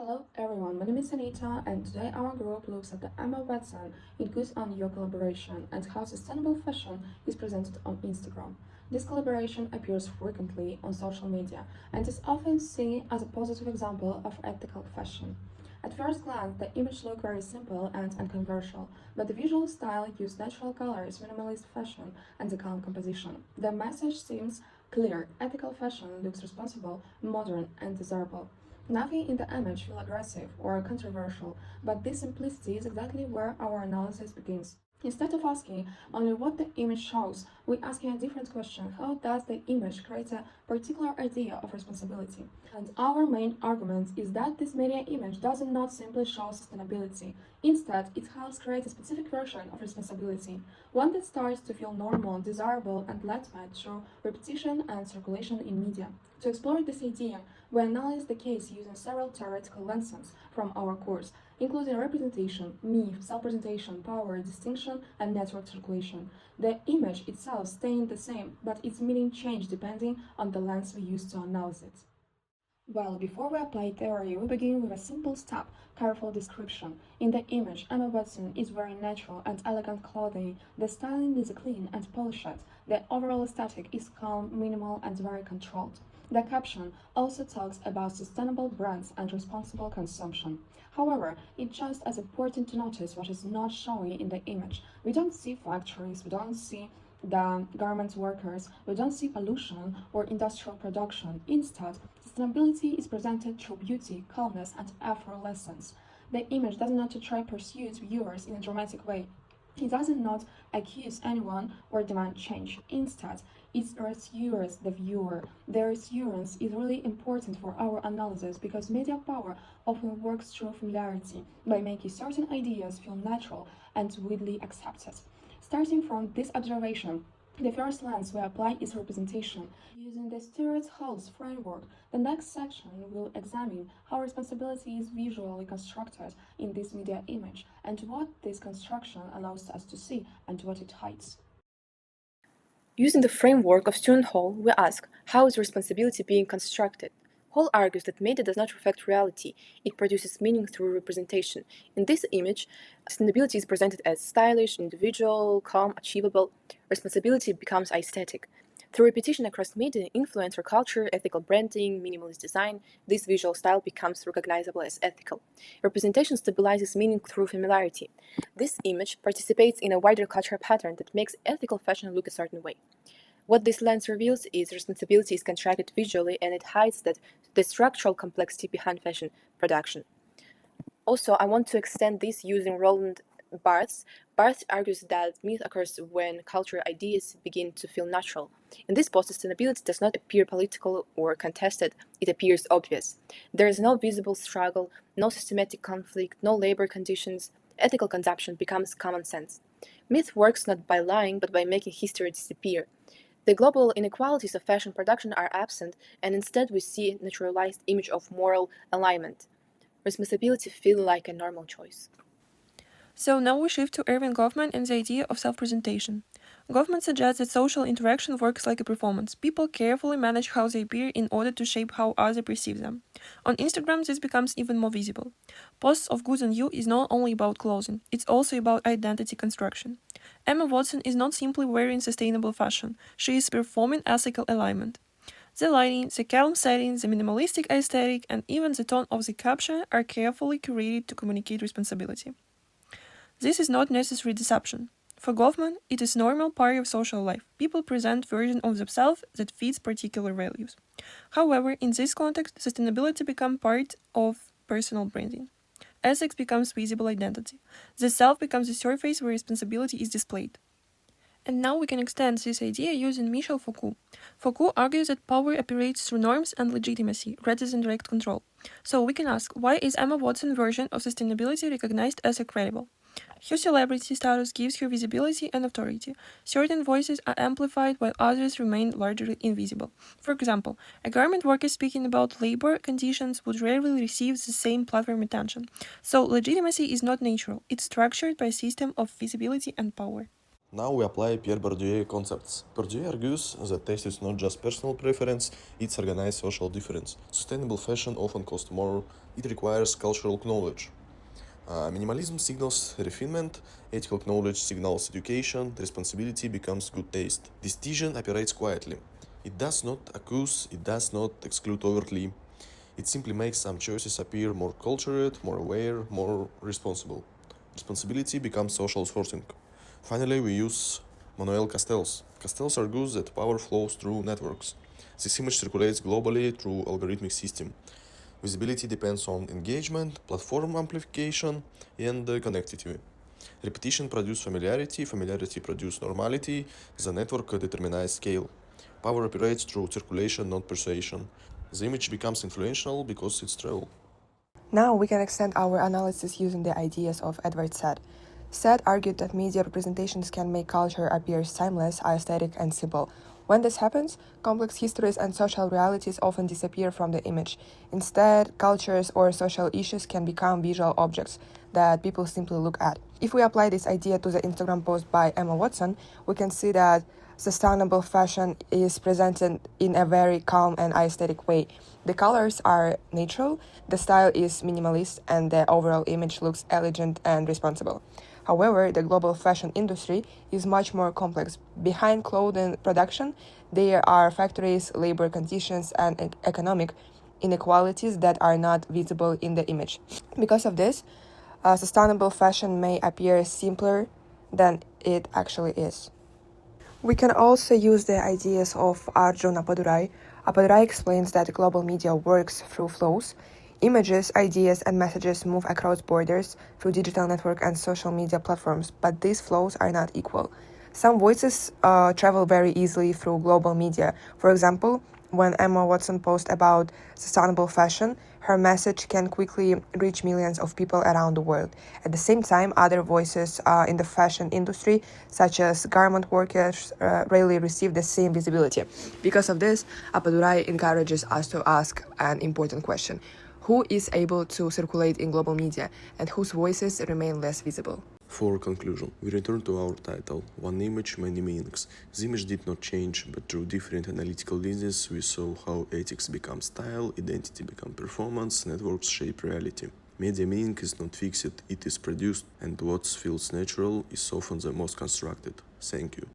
Hello everyone, my name is Anita and today our group looks at the Emma Watson It Goes On Your collaboration and how sustainable fashion is presented on Instagram. This collaboration appears frequently on social media and is often seen as a positive example of ethical fashion. At first glance, the image looks very simple and uncontroversial, but the visual style used natural colors, minimalist fashion, and a calm composition. The message seems clear: ethical fashion looks responsible, modern, and desirable. Nothing in the image feels aggressive or controversial, but this simplicity is exactly where our analysis begins. Instead of asking only what the image shows, we ask a different question: how does the image create a particular idea of responsibility? And our main argument is that this media image does not simply show sustainability. Instead, it helps create a specific version of responsibility, one that starts to feel normal, desirable, and legitimate through repetition and circulation in media. To explore this idea, we analyze the case using several theoretical lessons from our course, including representation, myth, self-presentation, power, distinction, and network circulation. The image itself staying the same, but its meaning changes depending on the lens we use to analyze it. Well, before we apply theory, we begin with a simple step: careful description. In the image, Emma Watson is wearing natural and elegant clothing. The styling is clean and polished. The overall aesthetic is calm, minimal, and very controlled. The caption also talks about sustainable brands and responsible consumption. However, it's just as important to notice what is not showing in the image. We don't see factories, we don't see the garment workers, we don't see pollution or industrial production. Instead, sustainability is presented through beauty, calmness, and effortlessness. The image does not try to pursue viewers in a dramatic way. It does not accuse anyone or demand change. Instead, it reassures the viewer. The reassurance is really important for our analysis because media power often works through familiarity by making certain ideas feel natural and widely accepted. Starting from this observation, the first lens we apply is representation. Using the Stewart Hall's framework, the next section will examine how responsibility is visually constructed in this media image and what this construction allows us to see and what it hides. Using the framework of Stewart Hall, we ask, how is responsibility being constructed? Hall argues that media does not reflect reality, it produces meaning through representation. In this image, sustainability is presented as stylish, individual, calm, achievable. Responsibility becomes aesthetic. Through repetition across media, influencer culture, ethical branding, minimalist design, this visual style becomes recognizable as ethical. Representation stabilizes meaning through familiarity. This image participates in a wider cultural pattern that makes ethical fashion look a certain way. What this lens reveals is responsibility is constructed visually and it hides the structural complexity behind fashion production. Also, I want to extend this using Roland Barthes. Barthes argues that myth occurs when cultural ideas begin to feel natural. In this post, sustainability does not appear political or contested, it appears obvious. There is no visible struggle, no systematic conflict, no labor conditions. Ethical consumption becomes common sense. Myth works not by lying, but by making history disappear. The global inequalities of fashion production are absent, and instead we see a naturalized image of moral alignment. Responsibility feels like a normal choice. So now we shift to Erving Goffman and the idea of self-presentation. Goffman suggests that social interaction works like a performance. People carefully manage how they appear in order to shape how others perceive them. On Instagram, this becomes even more visible. Posts of Good on You is not only about clothing, it's also about identity construction. Emma Watson is not simply wearing sustainable fashion, she is performing ethical alignment. The lighting, the calm setting, the minimalistic aesthetic, and even the tone of the caption are carefully curated to communicate responsibility. This is not necessary deception. For Goffman, it is normal part of social life. People present version of themselves that fits particular values. However, in this context, sustainability becomes part of personal branding. Ethics becomes visible identity. The self becomes the surface where responsibility is displayed. And now we can extend this idea using Michel Foucault. Foucault argues that power operates through norms and legitimacy rather than direct control. So we can ask, why is Emma Watson's version of sustainability recognized as credible? Her celebrity status gives her visibility and authority. Certain voices are amplified while others remain largely invisible. For example, a garment worker speaking about labor conditions would rarely receive the same platform attention. So legitimacy is not natural, it's structured by a system of visibility and power. Now we apply Pierre Bourdieu concepts. Bourdieu argues that taste is not just personal preference, it's organized social difference. Sustainable fashion often costs more, it requires cultural knowledge. Minimalism signals refinement, ethical knowledge signals education, responsibility becomes good taste. Decision operates quietly. It does not accuse, it does not exclude overtly. It simply makes some choices appear more cultured, more aware, more responsible. Responsibility becomes social sourcing. Finally, we use Manuel Castells. Castells argues that power flows through networks. This image circulates globally through algorithmic system. Visibility depends on engagement, platform amplification, and connectivity. Repetition produces familiarity, familiarity produces normality, the network determines scale. Power operates through circulation, not persuasion. The image becomes influential because it's travel. Now we can extend our analysis using the ideas of Edward Said. Said argued that media representations can make culture appear timeless, aesthetic, and simple. When this happens, complex histories and social realities often disappear from the image. Instead, cultures or social issues can become visual objects that people simply look at. If we apply this idea to the Instagram post by Emma Watson, we can see that sustainable fashion is presented in a very calm and aesthetic way. The colors are natural, the style is minimalist, and the overall image looks elegant and responsible. However, the global fashion industry is much more complex. Behind clothing production, there are factories, labor conditions, and economic inequalities that are not visible in the image. Because of this, sustainable fashion may appear simpler than it actually is. We can also use the ideas of Arjun Appadurai. Appadurai explains that global media works through flows. Images, ideas, and messages move across borders through digital network and social media platforms, but these flows are not equal. Some voices travel very easily through global media. For example, when Emma Watson posts about sustainable fashion, her message can quickly reach millions of people around the world. At the same time, other voices in the fashion industry, such as garment workers, rarely receive the same visibility. Because of this, Appadurai encourages us to ask an important question. Who is able to circulate in global media, and whose voices remain less visible? For conclusion, we return to our title, One Image, Many Meanings. The image did not change, but through different analytical lenses we saw how ethics become style, identity become performance, networks shape reality. Media meaning is not fixed, it is produced, and what feels natural is often the most constructed. Thank you.